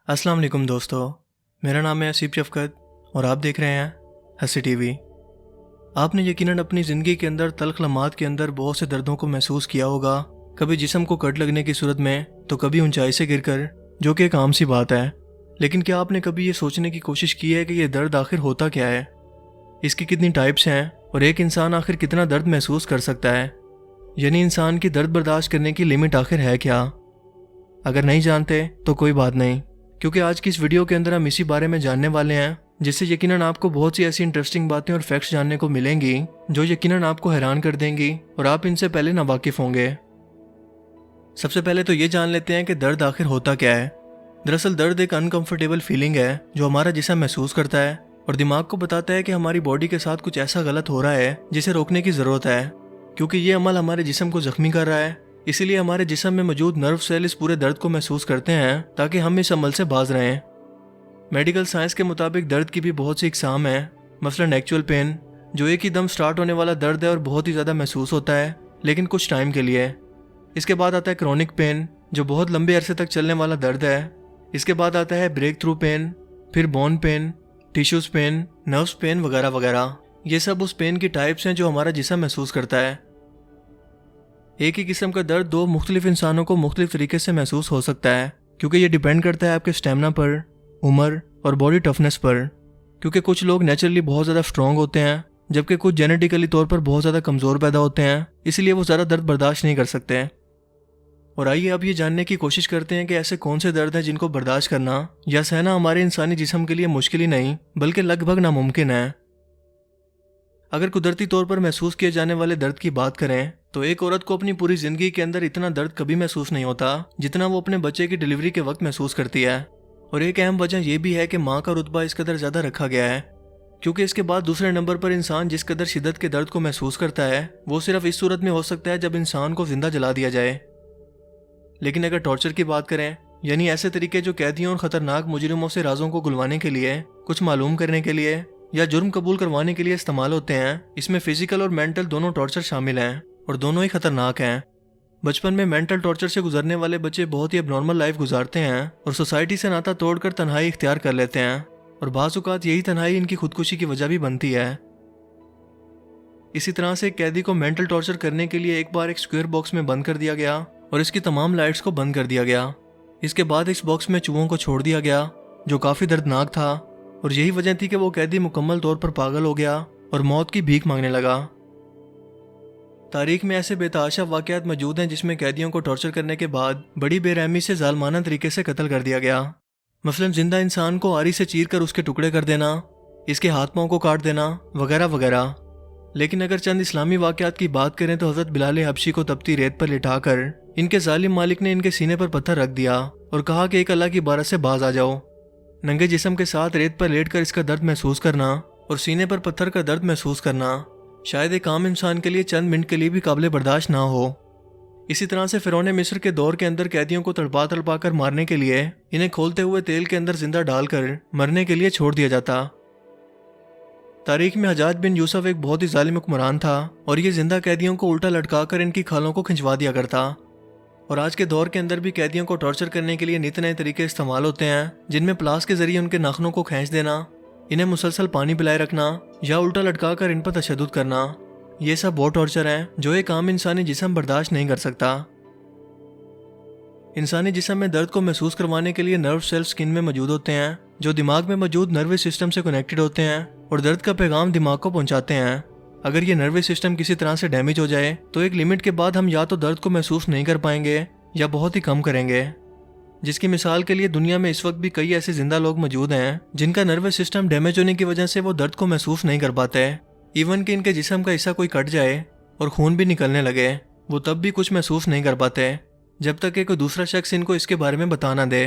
अस्सलाम वालेकुम दोस्तों, मेरा नाम है आसिफ शफकत और आप देख रहे हैं हंसी टीवी। आपने यकीनन अपनी ज़िंदगी के अंदर तल्ख लम्हात के अंदर बहुत से दर्दों को महसूस किया होगा, कभी जिस्म को कट लगने की सूरत में तो कभी ऊंचाई से गिरकर, जो कि एक आम सी बात है। लेकिन क्या आपने कभी ये सोचने की कोशिश की है कि ये दर्द आखिर होता क्या है, इसकी कितनी टाइप्स हैं और एक इंसान आखिर कितना दर्द महसूस कर सकता है, यानी इंसान की दर्द बर्दाश्त करने की लिमिट आखिर है क्या? अगर नहीं जानते तो कोई बात नहीं, क्योंकि आज की इस वीडियो के अंदर हम इसी बारे में जानने वाले हैं, जिससे यकीनन आपको बहुत सी ऐसी इंटरेस्टिंग बातें और फैक्ट्स जानने को मिलेंगी जो यकीनन आपको हैरान कर देंगी और आप इनसे पहले नावाकिफ होंगे। सबसे पहले तो ये जान लेते हैं कि दर्द आखिर होता क्या है। दरअसल दर्द एक अनकंफर्टेबल फीलिंग है जो हमारा जिस्म महसूस करता है और दिमाग को बताता है कि हमारी बॉडी के साथ कुछ ऐसा गलत हो रहा है जिसे रोकने की ज़रूरत है, क्योंकि ये अमल हमारे जिस्म को जख्मी कर रहा है। इसीलिए हमारे जिस्म में मौजूद नर्व सेल इस पूरे दर्द को महसूस करते हैं ताकि हम इस अमल से बाज रहें। मेडिकल साइंस के मुताबिक दर्द की भी बहुत सी इकसाम हैं, मसलन एक्चुअल पेन, जो एक ही दम स्टार्ट होने वाला दर्द है और बहुत ही ज़्यादा महसूस होता है लेकिन कुछ टाइम के लिए। इसके बाद आता है क्रॉनिक पेन, जो बहुत लंबे अरसे तक चलने वाला दर्द है। इसके बाद आता है ब्रेक थ्रू पेन, फिर bone pain, tissues pain, nerves pain वगैरह वगैरह। ये सब उस पेन की टाइप्स हैं जो हमारा जिस्म महसूस करता है। एक ही किस्म का दर्द दो मुख्तलिफ इंसानों को मुख्तलिफ तरीके से महसूस हो सकता है, क्योंकि ये डिपेंड करता है आपके स्टेमिना पर, उम्र और बॉडी टफनेस पर। क्योंकि कुछ लोग नेचुरली बहुत ज़्यादा स्ट्रॉन्ग होते हैं, जबकि कुछ जेनेटिकली तौर पर बहुत ज़्यादा कमज़ोर पैदा होते हैं, इसलिए वो ज़्यादा दर्द बर्दाश्त नहीं कर सकते। और आइए अब ये जानने की कोशिश करते हैं कि ऐसे कौन से दर्द हैं जिनको बर्दाश्त करना या सहना हमारे इंसानी जिस्म के लिए मुश्किल ही नहीं बल्कि लगभग नामुमकिन है। अगर कुदरती तौर पर महसूस किए जाने वाले दर्द की बात करें तो एक औरत को अपनी पूरी जिंदगी के अंदर इतना दर्द कभी महसूस नहीं होता जितना वो अपने बच्चे की डिलीवरी के वक्त महसूस करती है। और एक अहम वजह यह भी है कि माँ का रुतबा इस कदर ज़्यादा रखा गया है, क्योंकि इसके बाद दूसरे नंबर पर इंसान जिस कदर शिद्दत के दर्द को महसूस करता है वो सिर्फ इस सूरत में हो सकता है जब इंसान को जिंदा जला दिया जाए। लेकिन अगर टॉर्चर की बात करें, यानी ऐसे तरीके जो कैदियों और ख़तरनाक मुजरिमों से राजों को गुलवाने के लिए, कुछ मालूम करने के लिए या जुर्म कबूल करवाने के लिए इस्तेमाल होते हैं, इसमें फिजिकल और मेंटल दोनों टॉर्चर शामिल हैं और दोनों ही खतरनाक हैं। बचपन में मेंटल टॉर्चर से गुजरने वाले बच्चे बहुत ही एबनॉर्मल लाइफ गुजारते हैं और सोसाइटी से नाता तोड़कर तन्हाई इख्तियार कर लेते हैं, और बाज़ औक़ात यही तन्हाई इनकी खुदकुशी की वजह भी बनती है। इसी तरह से एक कैदी को मेंटल टॉर्चर करने के लिए एक बार एक स्क्वायर बॉक्स में बंद कर दिया गया और इसकी तमाम लाइट्स को बंद कर दिया गया। इसके बाद इस बॉक्स में चूहों को छोड़ दिया गया, जो काफ़ी दर्दनाक था, और यही वजह थी कि वो कैदी मुकम्मल तौर पर पागल हो गया और मौत की भीख मांगने लगा। तारीख में ऐसे बेतहाशा वाक़यात मौजूद हैं जिसमें कैदियों को टॉर्चर करने के बाद बड़ी बेरहमी से ज़ालमाना तरीके से कत्ल कर दिया गया। मसलन जिंदा इंसान को आरी से चीर कर उसके टुकड़े कर देना, इसके हाथ पांव को काट देना वगैरह वगैरह। लेकिन अगर चंद इस्लामी वाक़यात की बात करें तो हज़रत बिलाल हबशी को तपती रेत पर लिटाकर इनके जालिम मालिक ने इनके सीने पर पत्थर रख दिया और कहा कि एक अल्लाह की बारत से बाज आ जाओ। नंगे जिस्म के साथ रेत पर लेटकर इसका दर्द महसूस करना और सीने पर पत्थर का दर्द महसूस करना शायद एक आम इंसान के लिए चंद मिनट के लिए भी काबिल बर्दाश्त ना हो। इसी तरह से फ़िरौन मिस्र के दौर के अंदर कैदियों को तड़पा तड़पा कर मारने के लिए इन्हें खोलते हुए तेल के अंदर जिंदा डालकर मरने के लिए छोड़ दिया जाता। तारीख में हजाज बिन यूसुफ एक बहुत ही जालिम हुक्मरान था और ये जिंदा कैदियों को उल्टा लटका कर इनकी खालों को खिंचवा दिया करता। और आज के दौर के अंदर भी कैदियों को टॉर्चर करने के लिए नित नए तरीके इस्तेमाल होते हैं, जिनमें प्लास के जरिए उनके नाखनों को खींच देना, इन्हें मुसलसल पानी पिलाए रखना या उल्टा लटका कर इन पर तशद्दुद करना। ये सब वो टॉर्चर हैं जो एक आम इंसानी जिस्म बर्दाश्त नहीं कर सकता। इंसानी जिस्म में दर्द को महसूस करवाने के लिए नर्व सेल स्किन में मौजूद होते हैं, जो दिमाग में मौजूद नर्वस सिस्टम से कनेक्टेड होते हैं और दर्द का पैगाम दिमाग को पहुंचाते हैं। अगर ये नर्वस सिस्टम किसी तरह से डैमेज हो जाए तो एक लिमिट के बाद हम या तो दर्द को महसूस नहीं कर पाएंगे या बहुत ही कम करेंगे। जिसकी मिसाल के लिए दुनिया में इस वक्त भी कई ऐसे जिंदा लोग मौजूद हैं जिनका नर्वस सिस्टम डैमेज होने की वजह से वो दर्द को महसूस नहीं कर पाते। इवन कि इनके जिस्म का हिस्सा कोई कट जाए और खून भी निकलने लगे, वो तब भी कुछ महसूस नहीं कर पाते जब तक कि कोई दूसरा शख्स इनको इसके बारे में बता ना दे।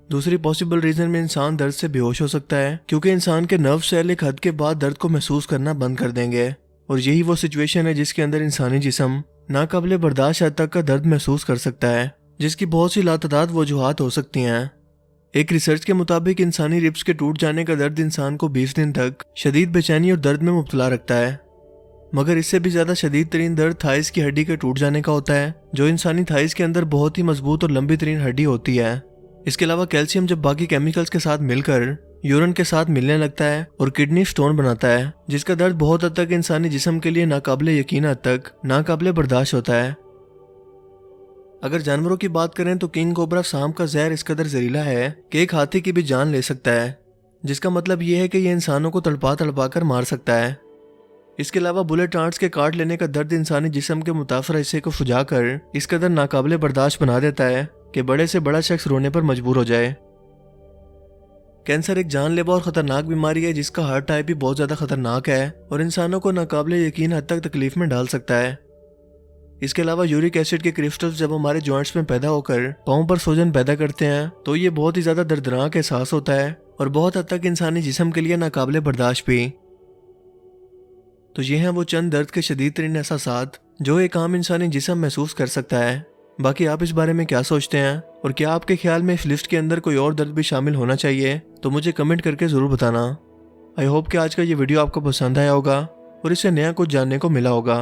दूसरी पॉसिबल रीज़न में इंसान दर्द से बेहोश हो सकता है, क्योंकि इंसान के नर्व सेल एक हद के बाद दर्द को महसूस करना बंद कर देंगे, और यही वो सिचुएशन है जिसके अंदर इंसानी जिस्म नाकाबिले बर्दाश्त हद तक का दर्द महसूस कर सकता है, जिसकी बहुत सी लातदाद वजूहात हो सकती हैं। एक रिसर्च के मुताबिक इंसानी रिब्स के टूट जाने का दर्द इंसान को 20 दिन तक शदीद बेचैनी और दर्द में मुब्तला रखता है। मगर इससे भी ज़्यादा शदीद तरीन दर्द थाइस की हड्डी के टूट जाने का होता है, जो इंसानी थाइस के अंदर बहुत ही मजबूत और लंबी तरीन हड्डी होती है। इसके अलावा कैल्शियम जब बाकी केमिकल्स के साथ मिलकर यूरिन के साथ मिलने लगता है और किडनी स्टोन बनाता है, जिसका दर्द बहुत हद तक इंसानी जिस्म के लिए नाकाबिले यकीन हद तक नाकाबिले बर्दाश्त होता है। अगर जानवरों की बात करें तो किंग कोबरा सांप का जहर इस कदर जहरीला है कि एक हाथी की भी जान ले सकता है, जिसका मतलब ये है कि ये इंसानों को तड़पा तड़पा कर मार सकता है। इसके अलावा बुलेट आर्ट्स के काट लेने का दर्द इंसानी जिस्म के मुतासर हिस्से को फुजाकर इस कदर नाकाबिले बर्दाश्त बना देता है कि बड़े से बड़ा शख्स रोने पर मजबूर हो जाए। कैंसर एक जानलेवा और खतरनाक बीमारी है जिसका हर टाइप भी बहुत ज्यादा खतरनाक है और इंसानों को नाकाबिले यकीन हद तक तकलीफ में डाल सकता है। इसके अलावा यूरिक एसिड के क्रिस्टल्स जब हमारे जॉइंट्स में पैदा होकर पाँव पर सूजन पैदा करते हैं तो ये बहुत ही ज्यादा दर्दनाक एहसास होता है और बहुत हद तक इंसानी जिस्म के लिए नाकाबिले बर्दाश्त भी। तो ये हैं वो चंद दर्द के शदीद तरीन एहसासात जो एक आम इंसानी जिस्म महसूस कर सकता है। बाकी आप इस बारे में क्या सोचते हैं और क्या आपके ख्याल में इस लिस्ट के अंदर कोई और दर्द भी शामिल होना चाहिए, तो मुझे कमेंट करके ज़रूर बताना। आई होप कि आज का ये वीडियो आपको पसंद आया होगा और इससे नया कुछ जानने को मिला होगा।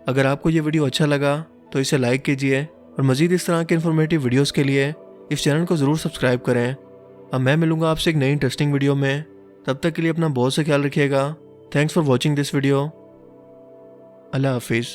अगर आपको ये वीडियो अच्छा लगा तो इसे लाइक कीजिए और मज़ीद इस तरह के इन्फॉर्मेटिव वीडियोज़ के लिए इस चैनल को ज़रूर सब्सक्राइब करें। अब मैं मिलूँगा आपसे एक नई इंटरेस्टिंग वीडियो में। तब तक के लिए अपना बहुत सा ख्याल रखिएगा। Thanks for watching this video. अल्लाह हाफिज़।